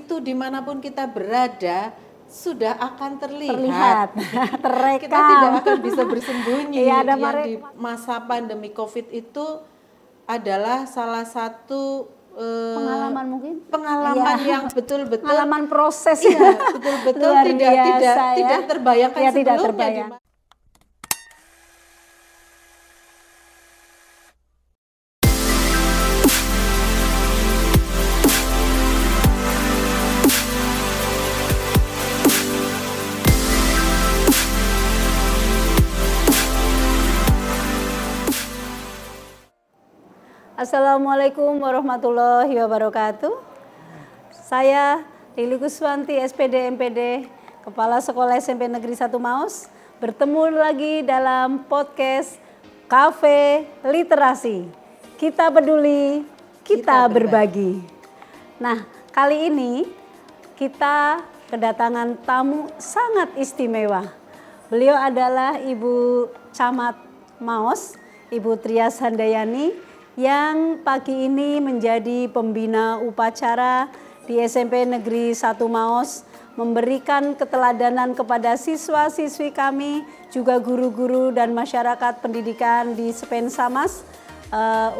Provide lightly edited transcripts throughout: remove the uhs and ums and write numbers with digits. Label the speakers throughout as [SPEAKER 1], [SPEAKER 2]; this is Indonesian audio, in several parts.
[SPEAKER 1] itu dimanapun kita berada sudah akan
[SPEAKER 2] terlihat, terekam.
[SPEAKER 1] Kita tidak akan bisa bersembunyi.
[SPEAKER 2] Iya,
[SPEAKER 1] yang di masa pandemi COVID itu adalah salah satu
[SPEAKER 2] pengalaman mungkin
[SPEAKER 1] pengalaman yang betul-betul
[SPEAKER 2] pengalaman proses
[SPEAKER 1] betul-betul tidak terbayangkan
[SPEAKER 2] ya,
[SPEAKER 1] sebelumnya.
[SPEAKER 2] tidak terbayang. Assalamualaikum warahmatullahi wabarakatuh. Saya Lili Kuswanti, SPD MPD, Kepala Sekolah SMP Negeri 1 Maus, bertemu lagi dalam podcast Cafe Literasi. Kita peduli, kita berbagi. Nah, kali ini kita kedatangan tamu sangat istimewa. Beliau adalah Ibu Camat Maos, Ibu Trias Handayani, yang pagi ini menjadi pembina upacara di SMP Negeri 1 Maos, memberikan keteladanan kepada siswa-siswi kami, juga guru-guru dan masyarakat pendidikan di Sepensamas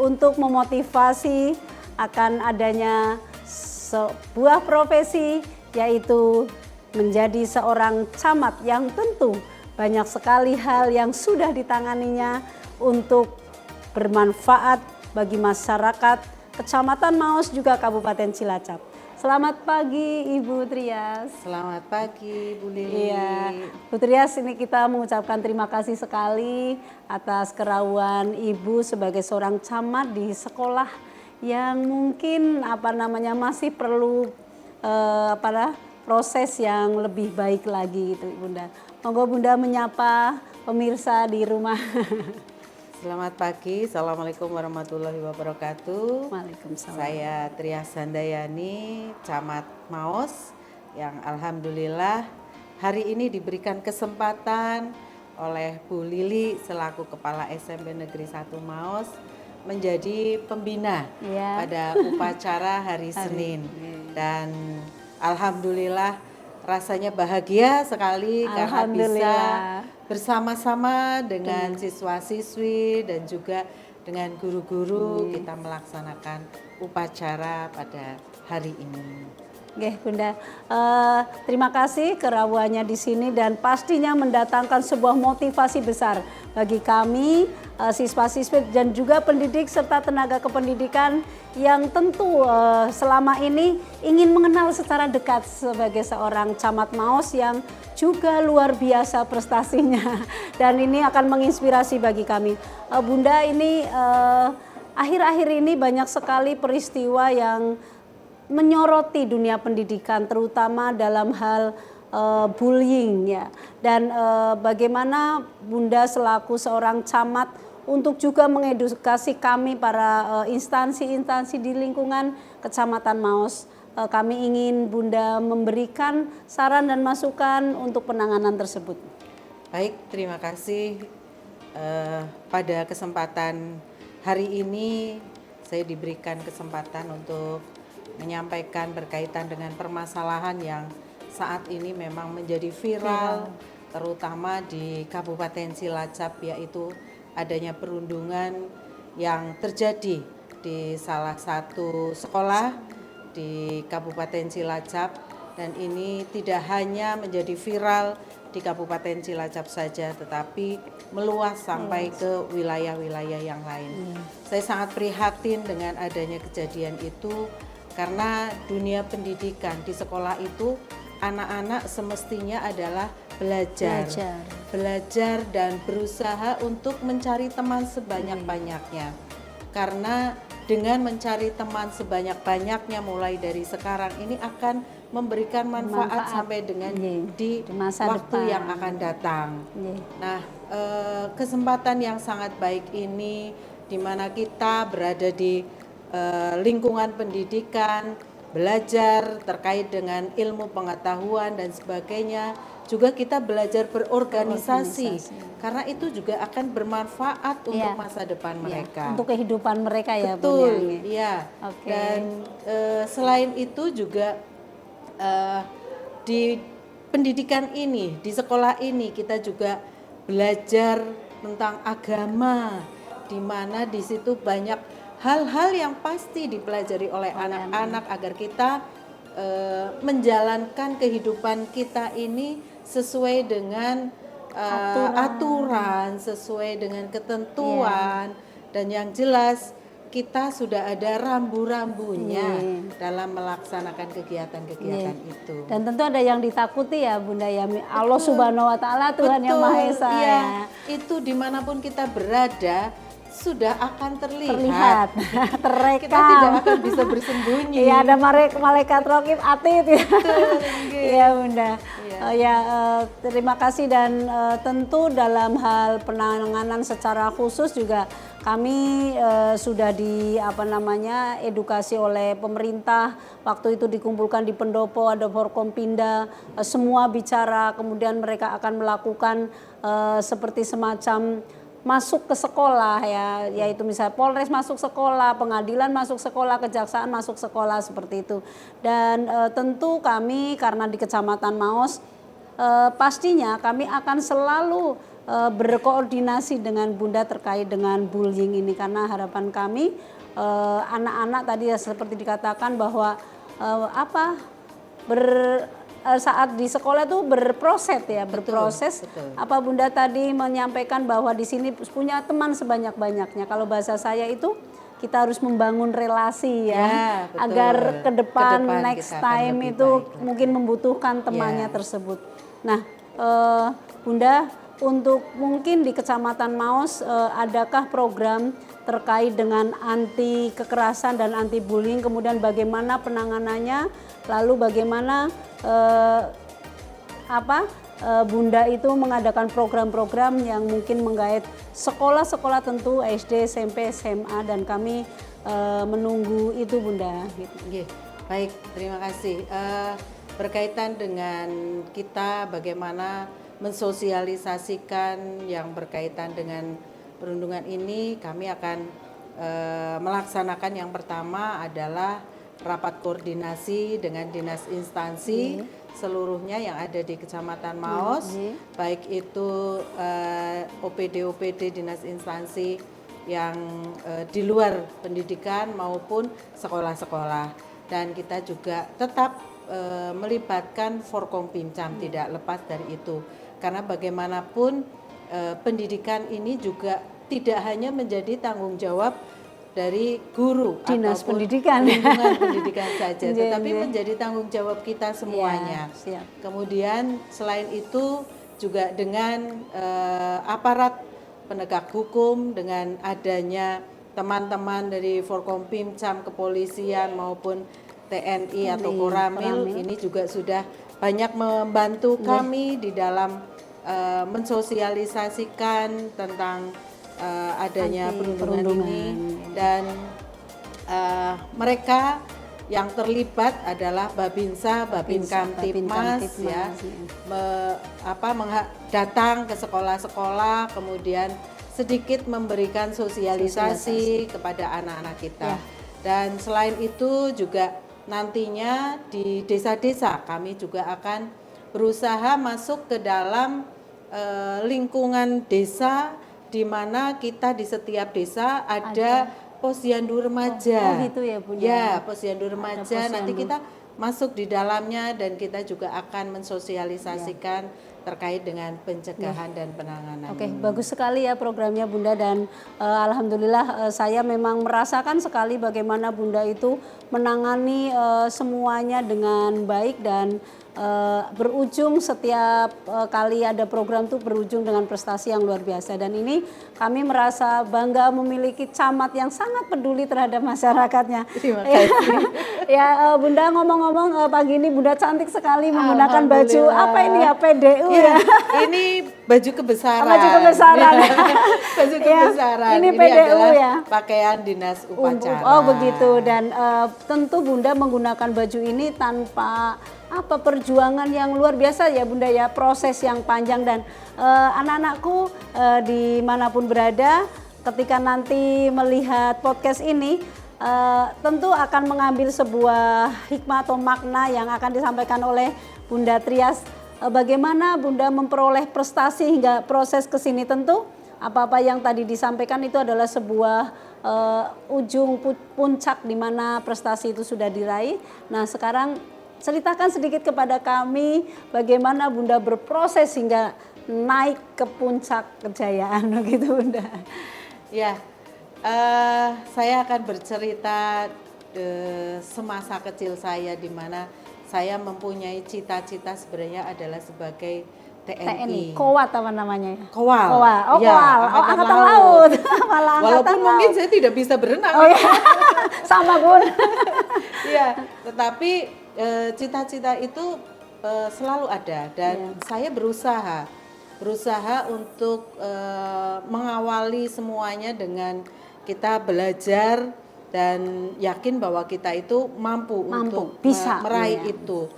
[SPEAKER 2] untuk memotivasi akan adanya sebuah profesi, yaitu menjadi seorang camat, yang tentu banyak sekali hal yang sudah ditanganinya untuk bermanfaat bagi masyarakat Kecamatan Maos juga Kabupaten Cilacap. Selamat pagi Ibu Trias.
[SPEAKER 1] Selamat pagi Bu Lili.
[SPEAKER 2] Iya, Bu Trias, ini kita mengucapkan terima kasih sekali atas kerawan Ibu sebagai seorang camat di sekolah yang mungkin masih perlu proses yang lebih baik lagi gitu Bunda. Monggo Bunda menyapa pemirsa di rumah.
[SPEAKER 1] Selamat pagi, Assalamualaikum warahmatullahi wabarakatuh.
[SPEAKER 2] Waalaikumsalam.
[SPEAKER 1] Saya Trias Handayani, Camat Maos, yang alhamdulillah hari ini diberikan kesempatan oleh Bu Lili selaku Kepala SMP Negeri 1 Maos menjadi pembina pada upacara hari Senin. Dan alhamdulillah rasanya bahagia sekali karena bisa bersama-sama dengan siswa-siswi dan juga dengan guru-guru kita melaksanakan upacara pada hari ini.
[SPEAKER 2] Oke Bunda, terima kasih kerawuannya di sini dan pastinya mendatangkan sebuah motivasi besar bagi kami siswa-siswi dan juga pendidik serta tenaga kependidikan yang tentu selama ini ingin mengenal secara dekat sebagai seorang camat Maos yang juga luar biasa prestasinya dan ini akan menginspirasi bagi kami. Bunda, ini akhir-akhir ini banyak sekali peristiwa yang menyoroti dunia pendidikan, terutama dalam hal bullying ya. Dan bagaimana Bunda selaku seorang camat untuk juga mengedukasi kami para instansi-instansi di lingkungan Kecamatan Maos. Kami ingin Bunda memberikan saran dan masukan untuk penanganan tersebut.
[SPEAKER 1] Baik, terima kasih. Pada kesempatan hari ini saya diberikan kesempatan untuk menyampaikan berkaitan dengan permasalahan yang saat ini memang menjadi viral, terutama di Kabupaten Cilacap, yaitu adanya perundungan yang terjadi di salah satu sekolah di Kabupaten Cilacap, dan ini tidak hanya menjadi viral di Kabupaten Cilacap saja, tetapi meluas sampai ke wilayah-wilayah yang lain. Saya sangat prihatin dengan adanya kejadian itu, karena dunia pendidikan di sekolah itu anak-anak semestinya adalah belajar dan berusaha untuk mencari teman sebanyak-banyaknya. Karena dengan mencari teman sebanyak-banyaknya mulai dari sekarang ini akan memberikan manfaat sampai dengan di masa waktu depan yang akan datang. Nah, kesempatan yang sangat baik ini di mana kita berada di lingkungan pendidikan, belajar terkait dengan ilmu pengetahuan dan sebagainya, juga kita belajar berorganisasi. Karena itu juga akan bermanfaat untuk masa depan mereka.
[SPEAKER 2] Untuk kehidupan mereka ya.
[SPEAKER 1] Betul, iya. Okay. Dan selain itu juga eh, di pendidikan ini, di sekolah ini kita juga belajar tentang agama, di mana di situ banyak hal-hal yang pasti dipelajari oleh anak-anak agar kita menjalankan kehidupan kita ini sesuai dengan aturan, sesuai dengan ketentuan, dan yang jelas kita sudah ada rambu-rambunya dalam melaksanakan kegiatan-kegiatan itu.
[SPEAKER 2] Dan tentu ada yang ditakuti ya Bunda ya, Allah Subhanahu Wa Taala, Tuhan yang Maha Esa.
[SPEAKER 1] Iya, itu dimanapun kita berada sudah akan terlihat,
[SPEAKER 2] terekam.
[SPEAKER 1] Kita tidak akan bisa bersembunyi.
[SPEAKER 2] Iya, ada malaikat raqib atid. Iya Bunda. Terima kasih, dan tentu dalam hal penanganan secara khusus juga kami sudah edukasi oleh pemerintah. Waktu itu dikumpulkan di pendopo, ada Forkompinda, semua bicara, kemudian mereka akan melakukan seperti semacam masuk ke sekolah ya, yaitu misalnya Polres masuk sekolah, pengadilan masuk sekolah, kejaksaan masuk sekolah, seperti itu. Dan tentu kami karena di Kecamatan Maos pastinya kami akan selalu berkoordinasi dengan Bunda terkait dengan bullying ini, karena harapan kami anak-anak tadi ya seperti dikatakan bahwa saat di sekolah itu berproses.
[SPEAKER 1] Betul.
[SPEAKER 2] Apa Bunda tadi menyampaikan bahwa di sini punya teman sebanyak-banyaknya. Kalau bahasa saya itu kita harus membangun relasi ya
[SPEAKER 1] betul.
[SPEAKER 2] Agar ke depan next time itu
[SPEAKER 1] baik.
[SPEAKER 2] mungkin membutuhkan temannya tersebut. Nah, Bunda, untuk mungkin di Kecamatan Maos adakah program terkait dengan anti kekerasan dan anti bullying, kemudian bagaimana penanganannya, lalu bagaimana Bunda itu mengadakan program-program yang mungkin menggait sekolah-sekolah tentu SD, SMP, SMA, dan kami menunggu itu Bunda.
[SPEAKER 1] Baik, terima kasih. Berkaitan dengan kita bagaimana mensosialisasikan yang berkaitan dengan perundungan ini, kami akan melaksanakan yang pertama adalah rapat koordinasi dengan dinas instansi seluruhnya yang ada di Kecamatan Maos, baik itu OPD dinas instansi yang di luar pendidikan maupun sekolah-sekolah, dan kita juga tetap melibatkan Forkompimcam, tidak lepas dari itu, karena bagaimanapun pendidikan ini juga tidak hanya menjadi tanggung jawab dari guru
[SPEAKER 2] dinas
[SPEAKER 1] ataupun
[SPEAKER 2] pendidikan,
[SPEAKER 1] lingkungan pendidikan saja, tetapi menjadi tanggung jawab kita semuanya.
[SPEAKER 2] Ya, siap.
[SPEAKER 1] Kemudian selain itu juga dengan aparat penegak hukum, dengan adanya teman-teman dari Forkompimcam, kepolisian maupun TNI atau Koramil, ini juga sudah banyak membantu kami di dalam mensosialisasikan tentang adanya perundungan ini, dan mereka yang terlibat adalah Babinsa, Babin Kamtipmas ya, datang ke sekolah-sekolah, kemudian sedikit memberikan sosialisasi kepada anak-anak kita. Dan selain itu juga nantinya di desa-desa kami juga akan berusaha masuk ke dalam lingkungan desa, di mana kita di setiap desa ada posyandu remaja.
[SPEAKER 2] Gitu ya Bunda.
[SPEAKER 1] Ya, posyandu remaja. Nanti kita masuk di dalamnya dan kita juga akan mensosialisasikan terkait dengan pencegahan dan penanganan.
[SPEAKER 2] Oke, bagus sekali ya programnya Bunda, dan alhamdulillah saya memang merasakan sekali bagaimana Bunda itu menangani semuanya dengan baik, dan berujung setiap kali ada program tuh berujung dengan prestasi yang luar biasa. Dan ini kami merasa bangga memiliki camat yang sangat peduli terhadap masyarakatnya.
[SPEAKER 1] Terima kasih.
[SPEAKER 2] Ya Bunda, ngomong-ngomong pagi ini Bunda cantik sekali menggunakan baju apa ini ya, PDU ya.
[SPEAKER 1] Ini baju kebesaran.
[SPEAKER 2] Baju kebesaran.
[SPEAKER 1] Baju kebesaran.
[SPEAKER 2] Ini PDU ya.
[SPEAKER 1] Pakaian dinas upacara.
[SPEAKER 2] Oh begitu, dan tentu Bunda menggunakan baju ini tanpa perjuangan yang luar biasa ya Bunda ya, proses yang panjang, dan anak-anakku dimanapun berada ketika nanti melihat podcast ini tentu akan mengambil sebuah hikmah atau makna yang akan disampaikan oleh Bunda Trias. Bagaimana Bunda memperoleh prestasi hingga proses ke sini, tentu apa-apa yang tadi disampaikan itu adalah sebuah ujung puncak di mana prestasi itu sudah diraih. Nah, sekarang ceritakan sedikit kepada kami bagaimana Bunda berproses hingga naik ke puncak kejayaan gitu Bunda.
[SPEAKER 1] Ya, saya akan bercerita semasa kecil saya di mana saya mempunyai cita-cita sebenarnya adalah sebagai TNI.
[SPEAKER 2] Kowat apa namanya?
[SPEAKER 1] Kowal.
[SPEAKER 2] Oh,
[SPEAKER 1] Ya,
[SPEAKER 2] Kowal. Angkatan laut. Malah
[SPEAKER 1] Walaupun
[SPEAKER 2] angkatan
[SPEAKER 1] mungkin
[SPEAKER 2] laut.
[SPEAKER 1] saya tidak bisa berenang.
[SPEAKER 2] Oh iya. Sama Bun.
[SPEAKER 1] Iya, tetapi cita-cita itu selalu ada dan saya berusaha untuk mengawali semuanya dengan kita belajar dan yakin bahwa kita itu mampu untuk
[SPEAKER 2] bisa
[SPEAKER 1] meraih itu.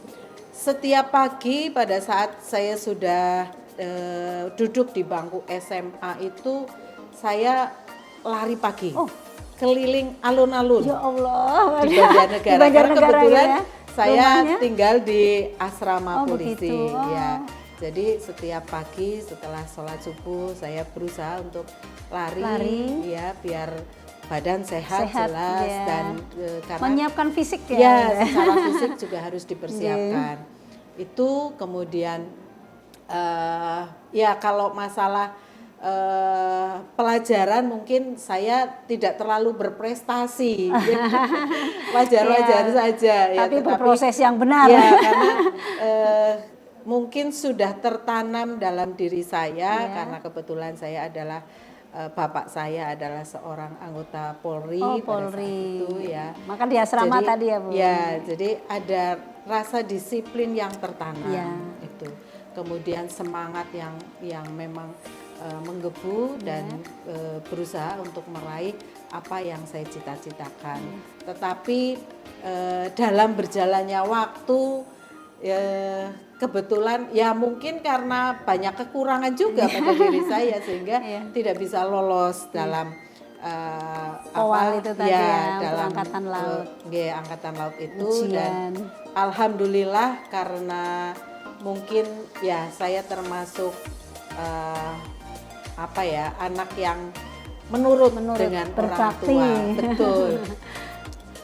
[SPEAKER 1] Setiap pagi pada saat saya sudah duduk di bangku SMA itu saya lari pagi. Keliling alun-alun.
[SPEAKER 2] Ya Allah.
[SPEAKER 1] Di Banjarnegara. Karena kebetulan
[SPEAKER 2] ya,
[SPEAKER 1] saya
[SPEAKER 2] rumahnya
[SPEAKER 1] tinggal di asrama polisi.
[SPEAKER 2] begitu.
[SPEAKER 1] Ya. Jadi setiap pagi setelah sholat subuh saya berusaha untuk lari. Ya biar badan sehat jelas
[SPEAKER 2] ya.
[SPEAKER 1] dan karena
[SPEAKER 2] menyiapkan fisik
[SPEAKER 1] ya secara fisik juga harus dipersiapkan. Itu kemudian ya kalau masalah pelajaran mungkin saya tidak terlalu berprestasi, wajar-wajar saja. Ya,
[SPEAKER 2] tapi berproses yang benar.
[SPEAKER 1] Ya karena mungkin sudah tertanam dalam diri saya karena kebetulan saya adalah bapak saya adalah seorang anggota Polri, pada saat itu ya.
[SPEAKER 2] Maka di asrama
[SPEAKER 1] jadi,
[SPEAKER 2] tadi ya Bu.
[SPEAKER 1] Ya, jadi ada rasa disiplin yang tertanam itu. Kemudian semangat yang memang menggebu dan berusaha untuk meraih apa yang saya cita-citakan. Tetapi dalam berjalannya waktu kebetulan ya mungkin karena banyak kekurangan juga pada diri saya sehingga tidak bisa lolos dalam
[SPEAKER 2] Kowal itu tadi
[SPEAKER 1] dalam
[SPEAKER 2] angkatan laut.
[SPEAKER 1] Angkatan laut itu
[SPEAKER 2] Ujian.
[SPEAKER 1] Dan alhamdulillah karena mungkin ya saya termasuk anak yang menurut dengan
[SPEAKER 2] berbakti.
[SPEAKER 1] Orang tua. Betul.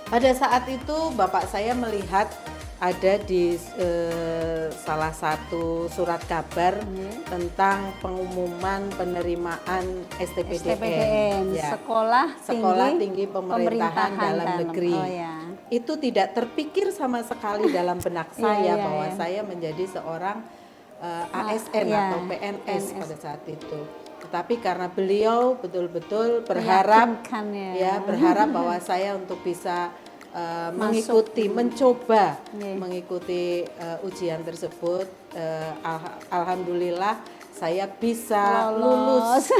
[SPEAKER 1] Pada saat itu bapak saya melihat ada di salah satu surat kabar tentang pengumuman penerimaan STPDN. Ya. Sekolah tinggi pemerintahan dalam negeri. Itu tidak terpikir sama sekali dalam benak saya bahwa saya menjadi seorang ASN atau PNS pada saat itu. Tetapi karena beliau betul-betul berharap berharap bahwa saya untuk bisa mencoba mengikuti ujian tersebut. Alhamdulillah saya bisa lulus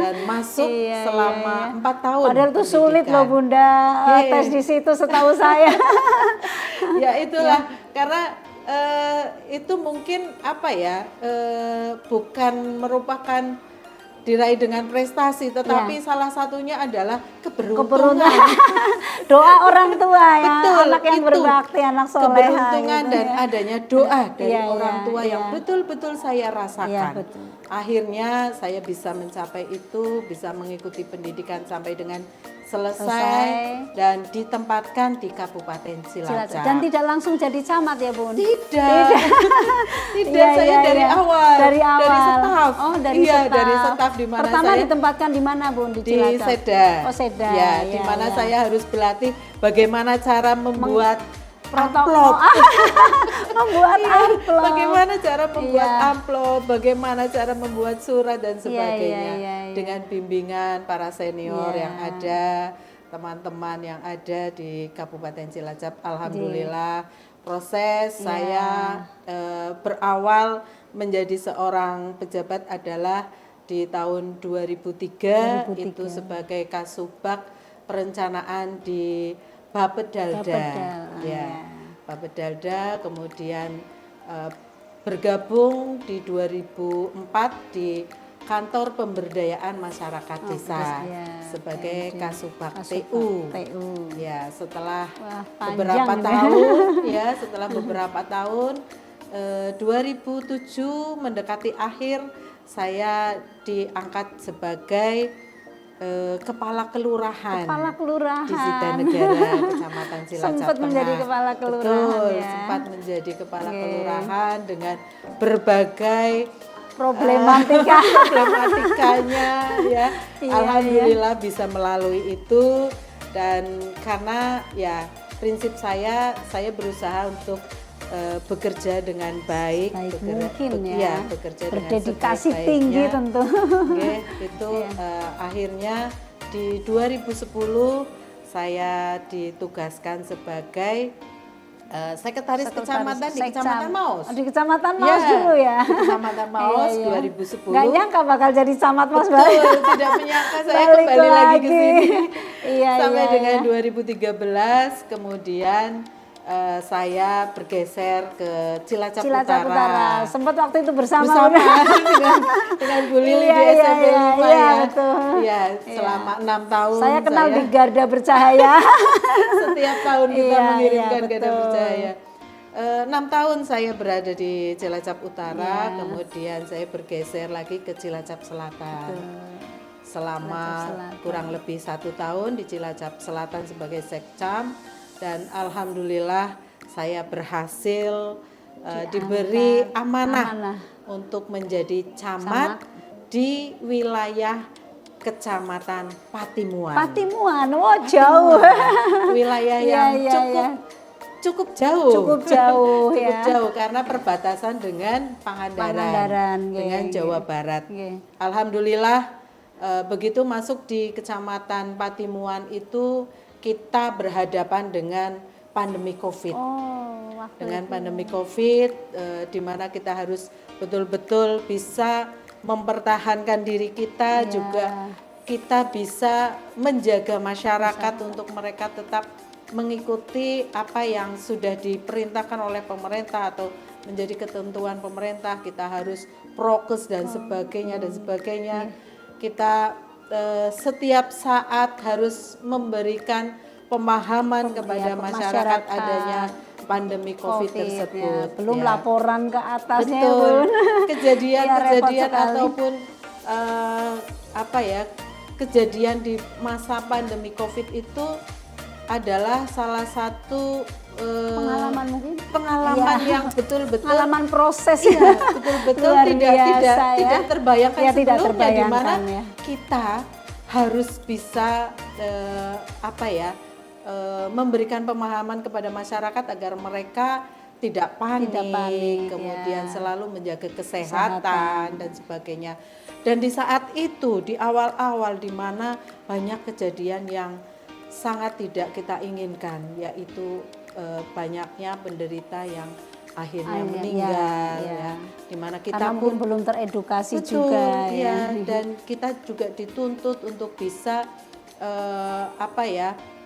[SPEAKER 1] dan masuk selama 4 tahun.
[SPEAKER 2] Padahal itu sulit loh Bunda, tes di situ setahu saya.
[SPEAKER 1] Ya itulah karena itu mungkin bukan merupakan diraih dengan prestasi, tetapi salah satunya adalah keberuntungan.
[SPEAKER 2] Doa orang tua ya,
[SPEAKER 1] Betul,
[SPEAKER 2] anak yang berbakti, anak soleha.
[SPEAKER 1] Keberuntungan
[SPEAKER 2] gitu,
[SPEAKER 1] dan adanya doa dari orang tua yang betul-betul saya rasakan. Akhirnya saya bisa mencapai itu, bisa mengikuti pendidikan sampai dengan selesai dan ditempatkan di Kabupaten Cilacap.
[SPEAKER 2] Dan tidak langsung jadi camat ya Bun?
[SPEAKER 1] Tidak. Saya dari awal. Dari staf.
[SPEAKER 2] Dari staf.
[SPEAKER 1] Dari staf di mana
[SPEAKER 2] pertama
[SPEAKER 1] saya
[SPEAKER 2] ditempatkan di mana Bun? Di Cilacap.
[SPEAKER 1] Di Seda.
[SPEAKER 2] Oh Seda.
[SPEAKER 1] Ya, di mana saya harus berlatih bagaimana cara membuat amplop.
[SPEAKER 2] Membuat amplop.
[SPEAKER 1] Bagaimana cara membuat amplop, bagaimana cara membuat surat dan sebagainya. Dengan bimbingan para senior yang ada, teman-teman yang ada di Kabupaten Cilacap. Alhamdulillah proses saya berawal menjadi seorang pejabat adalah di tahun 2003. Itu sebagai Kasubag perencanaan di Bapedalda. Bapedalda, kemudian bergabung di 2004 di Kantor Pemberdayaan Masyarakat Desa sebagai Kasubag TU. Ya, setelah beberapa tahun ya, setelah beberapa tahun 2007 mendekati akhir saya diangkat sebagai kepala kelurahan. Di Sidanegara, Kecamatan Cilacap
[SPEAKER 2] Sempat
[SPEAKER 1] Tengah.
[SPEAKER 2] menjadi kepala kelurahan.
[SPEAKER 1] Betul, sempat menjadi kepala kelurahan dengan berbagai problematikanya ya. Alhamdulillah bisa melalui itu, dan karena ya prinsip saya berusaha untuk bekerja dengan baik
[SPEAKER 2] mungkin
[SPEAKER 1] bekerja
[SPEAKER 2] berdedikasi
[SPEAKER 1] dengan
[SPEAKER 2] tinggi tentu.
[SPEAKER 1] Itu akhirnya di 2010 saya ditugaskan sebagai sekretaris kecamatan di Kecamatan Maus.
[SPEAKER 2] Di Kecamatan Maus dulu ya.
[SPEAKER 1] Di Kecamatan Maus 2010.
[SPEAKER 2] Nggak nyangka bakal jadi camat Mas.
[SPEAKER 1] Betul, tidak menyangka saya kembali lagi ke sini. Sampai dengan 2013 kemudian saya bergeser ke Cilacap Utara.
[SPEAKER 2] Sempat waktu itu bersama
[SPEAKER 1] dengan Bu Lili di SMP 5 ya. Iya, selama 6 tahun
[SPEAKER 2] saya kenal di Garda Bercahaya.
[SPEAKER 1] Setiap tahun kita mengirimkan Garda Bercahaya. 6 tahun saya berada di Cilacap Utara, kemudian saya bergeser lagi ke Cilacap Selatan. Selama kurang lebih 1 tahun di Cilacap Selatan sebagai sekcam. Dan alhamdulillah saya berhasil diberi amanah untuk menjadi camat di wilayah Kecamatan Patimuan.
[SPEAKER 2] Oh jauh.
[SPEAKER 1] Wilayah yang cukup jauh.
[SPEAKER 2] Cukup
[SPEAKER 1] jauh karena perbatasan dengan Pangandaran dengan Jawa Barat. Alhamdulillah begitu masuk di Kecamatan Patimuan itu kita berhadapan dengan pandemi COVID. Pandemi COVID, di mana kita harus betul-betul bisa mempertahankan diri kita, juga kita bisa menjaga masyarakat untuk mereka tetap mengikuti apa yang sudah diperintahkan oleh pemerintah atau menjadi ketentuan pemerintah. Kita harus prokes dan sebagainya. Kita setiap saat harus memberikan pemahaman kepada masyarakat adanya pandemi COVID tersebut.
[SPEAKER 2] Belum laporan ke atasnya.
[SPEAKER 1] Betul. Kejadian ataupun kejadian di masa pandemi COVID itu adalah salah satu pengalaman yang betul-betul
[SPEAKER 2] pengalaman proses
[SPEAKER 1] betul-betul tidak terbayangkan sebelumnya, di mana kita harus bisa memberikan pemahaman kepada masyarakat agar mereka tidak panik, kemudian selalu menjaga kesehatan dan sebagainya. Dan di saat itu, di awal-awal di mana banyak kejadian yang sangat tidak kita inginkan, yaitu banyaknya penderita yang akhirnya meninggal, dimana kita
[SPEAKER 2] karena
[SPEAKER 1] pun
[SPEAKER 2] belum teredukasi juga
[SPEAKER 1] dan kita juga dituntut untuk bisa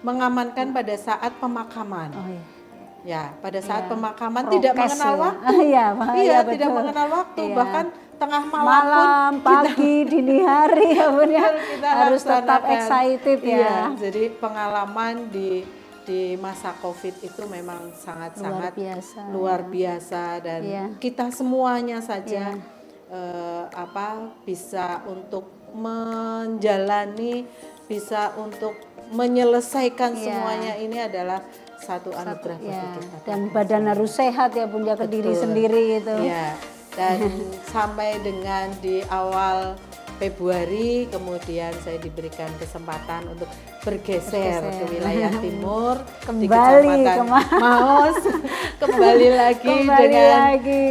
[SPEAKER 1] mengamankan pada saat pemakaman. Pada saat pemakaman tidak mengenal waktu, tidak mengenal waktu, bahkan tengah malam
[SPEAKER 2] pagi, dini hari kita harus tetap excited
[SPEAKER 1] Jadi pengalaman di masa COVID itu memang sangat-sangat luar biasa dan kita semuanya saja bisa untuk menjalani, bisa untuk menyelesaikan semuanya, ini adalah satu anugerah bagi kita.
[SPEAKER 2] Dan badan harus sehat ya Bunda, ke diri sendiri itu.
[SPEAKER 1] Dan sampai dengan di awal Februari kemudian saya diberikan kesempatan untuk bergeser ke wilayah timur, di Kecamatan Maus, kembali lagi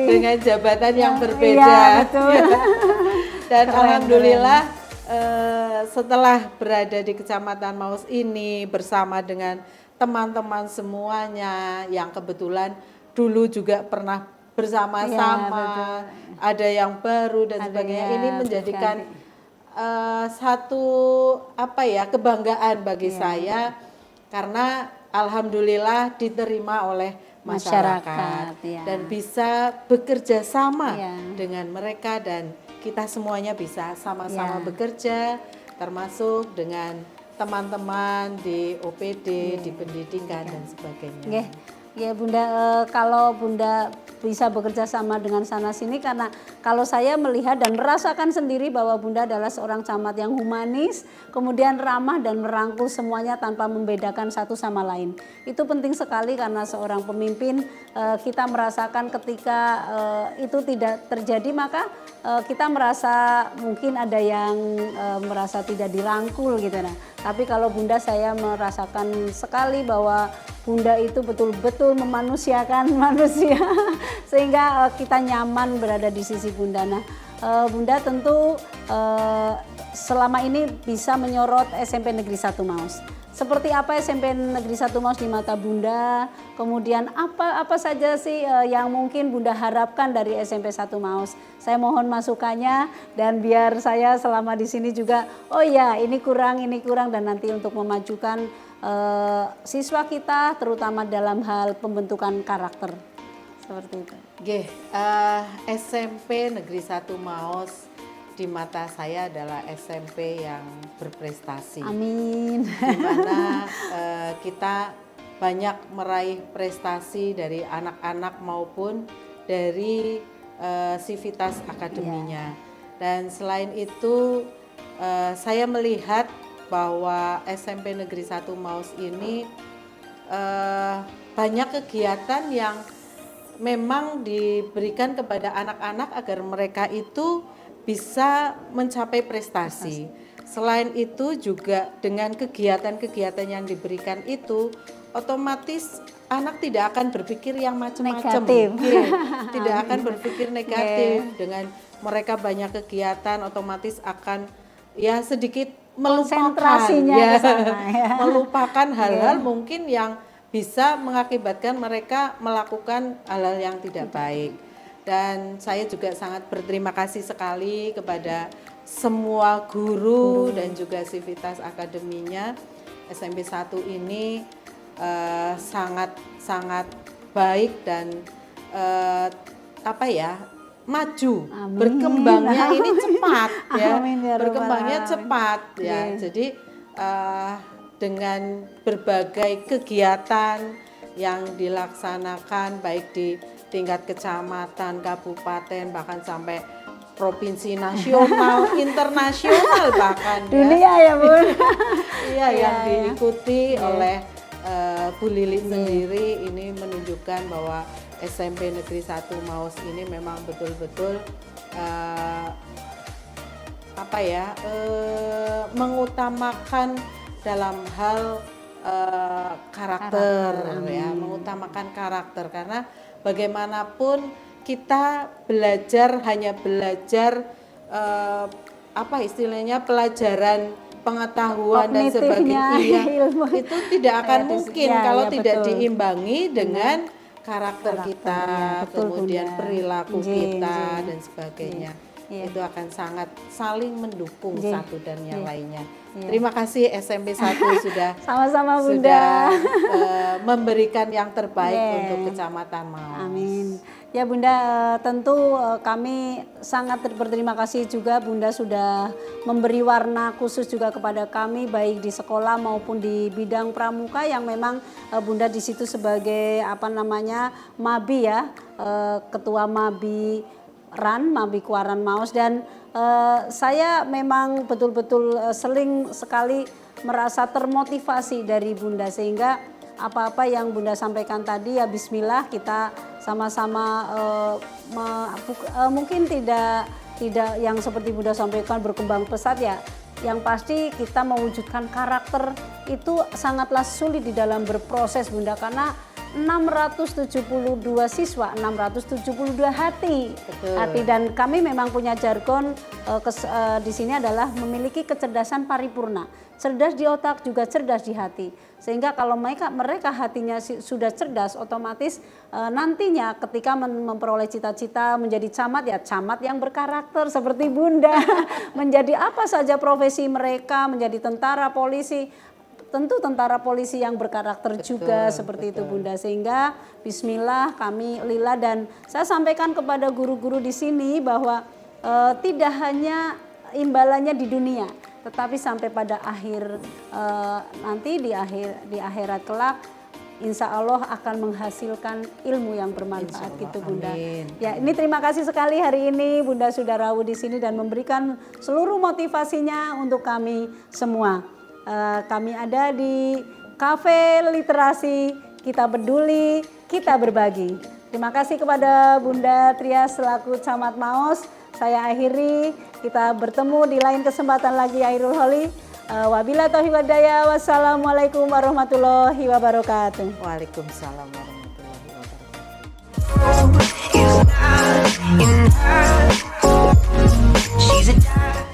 [SPEAKER 1] dengan jabatan yang berbeda. Dan alhamdulillah setelah berada di Kecamatan Maus ini bersama dengan teman-teman semuanya yang kebetulan dulu juga pernah bersama-sama, ada yang baru dan sebagainya, ini menjadikan satu kebanggaan bagi saya, karena alhamdulillah diterima oleh masyarakat
[SPEAKER 2] ya.
[SPEAKER 1] dan bisa bekerja sama
[SPEAKER 2] Ya.
[SPEAKER 1] dengan mereka dan kita semuanya bisa sama-sama
[SPEAKER 2] Ya.
[SPEAKER 1] bekerja termasuk dengan teman-teman di OPD, di pendidikan dan sebagainya.
[SPEAKER 2] Nggih. Ya Bunda, kalau Bunda bisa bekerja sama dengan sana sini karena kalau saya melihat dan merasakan sendiri bahwa Bunda adalah seorang camat yang humanis, kemudian ramah dan merangkul semuanya tanpa membedakan satu sama lain. Itu penting sekali karena seorang pemimpin kita merasakan ketika itu tidak terjadi maka kita merasa mungkin ada yang merasa tidak dirangkul gitu. Nah, tapi kalau Bunda saya merasakan sekali bahwa Bunda itu betul-betul memanusiakan manusia sehingga kita nyaman berada di sisi Bunda. Nah, Bunda tentu selama ini bisa menyorot SMP Negeri 1 Maus. Seperti apa SMP Negeri 1 Maus di mata Bunda? Kemudian apa saja sih yang mungkin Bunda harapkan dari SMP 1 Maus? Saya mohon masukannya dan biar saya selama di sini juga oh ya ini kurang dan nanti untuk memajukan siswa kita terutama dalam hal pembentukan karakter. Seperti itu.
[SPEAKER 1] Nggih, SMP Negeri 1 Maus di mata saya adalah SMP yang berprestasi.
[SPEAKER 2] Amin.
[SPEAKER 1] Di mana kita banyak meraih prestasi dari anak-anak maupun dari sivitas akademinya. Dan selain itu saya melihat bahwa SMP Negeri 1 Maus ini banyak kegiatan yang memang diberikan kepada anak-anak agar mereka itu bisa mencapai prestasi. Selain itu juga dengan kegiatan-kegiatan yang diberikan itu otomatis anak tidak akan berpikir yang macam-macam. Tidak akan berpikir negatif. Dengan mereka banyak kegiatan otomatis akan ya sedikit melupakan melupakan hal-hal mungkin yang bisa mengakibatkan mereka melakukan hal-hal yang tidak baik. Dan saya juga sangat berterima kasih sekali kepada semua guru dan juga sivitas akademinya. SMP 1 ini sangat baik dan maju.
[SPEAKER 2] Amin.
[SPEAKER 1] Berkembangnya ini cepat ya.
[SPEAKER 2] Amin, ya
[SPEAKER 1] Berkembangnya
[SPEAKER 2] Rabbal
[SPEAKER 1] cepat ya. Jadi dengan berbagai kegiatan yang dilaksanakan baik di tingkat kecamatan, kabupaten, bahkan sampai provinsi nasional, internasional bahkan
[SPEAKER 2] dunia ya Bun.
[SPEAKER 1] Iya yang diikuti oleh Bu Lili sendiri ini menunjukkan bahwa SMP Negeri 1 Maus ini memang betul-betul mengutamakan dalam hal karakter ya, mengutamakan karakter karena bagaimanapun kita hanya belajar istilahnya pelajaran pengetahuan dan sebagainya itu tidak akan mungkin kalau tidak diimbangi dengan karakter kita, kemudian perilaku kita dan sebagainya. Itu akan sangat saling mendukung satu dan yang lainnya. Terima kasih SMP 1 sudah
[SPEAKER 2] sama-sama Bunda
[SPEAKER 1] memberikan yang terbaik untuk Kecamatan Maus.
[SPEAKER 2] Amin. Ya Bunda, tentu kami sangat berterima kasih juga Bunda sudah memberi warna khusus juga kepada kami baik di sekolah maupun di bidang pramuka yang memang Bunda di situ sebagai Mabi ya, Ketua Mabi Mabi Kuaran Maus dan saya memang betul-betul sering sekali merasa termotivasi dari Bunda sehingga apa-apa yang Bunda sampaikan tadi ya bismillah kita sama-sama mungkin tidak yang seperti Bunda sampaikan berkembang pesat ya. Yang pasti kita mewujudkan karakter itu sangatlah sulit di dalam berproses Bunda karena 672 siswa, 672 hati.
[SPEAKER 1] Betul.
[SPEAKER 2] Hati dan kami memang punya jargon di sini adalah memiliki kecerdasan paripurna. Cerdas di otak juga cerdas di hati. Sehingga kalau mereka hatinya sudah cerdas, otomatis nantinya ketika memperoleh cita-cita menjadi camat ya camat yang berkarakter seperti Bunda. Menjadi apa saja profesi mereka, menjadi tentara, polisi, tentu tentara polisi yang berkarakter juga seperti itu Bunda, sehingga Bismillah kami lila, dan saya sampaikan kepada guru-guru di sini bahwa tidak hanya imbalannya di dunia, tetapi sampai pada akhir nanti di akhirat kelak, insya Allah akan menghasilkan ilmu yang bermanfaat gitu Bunda.
[SPEAKER 1] Amin.
[SPEAKER 2] Ya, ini terima kasih sekali hari ini Bunda sudah rawuh di sini dan memberikan seluruh motivasinya untuk kami semua. Kami ada di Cafe Literasi, kita peduli, kita berbagi. Terima kasih kepada Bunda Tria selaku Camat Maos. Saya akhiri, kita bertemu di lain kesempatan lagi Airul Holi. Wabillahi taufiq walhidayah. Wassalamualaikum warahmatullahi wabarakatuh.
[SPEAKER 1] Waalaikumsalam warahmatullahi wabarakatuh.
[SPEAKER 3] She's a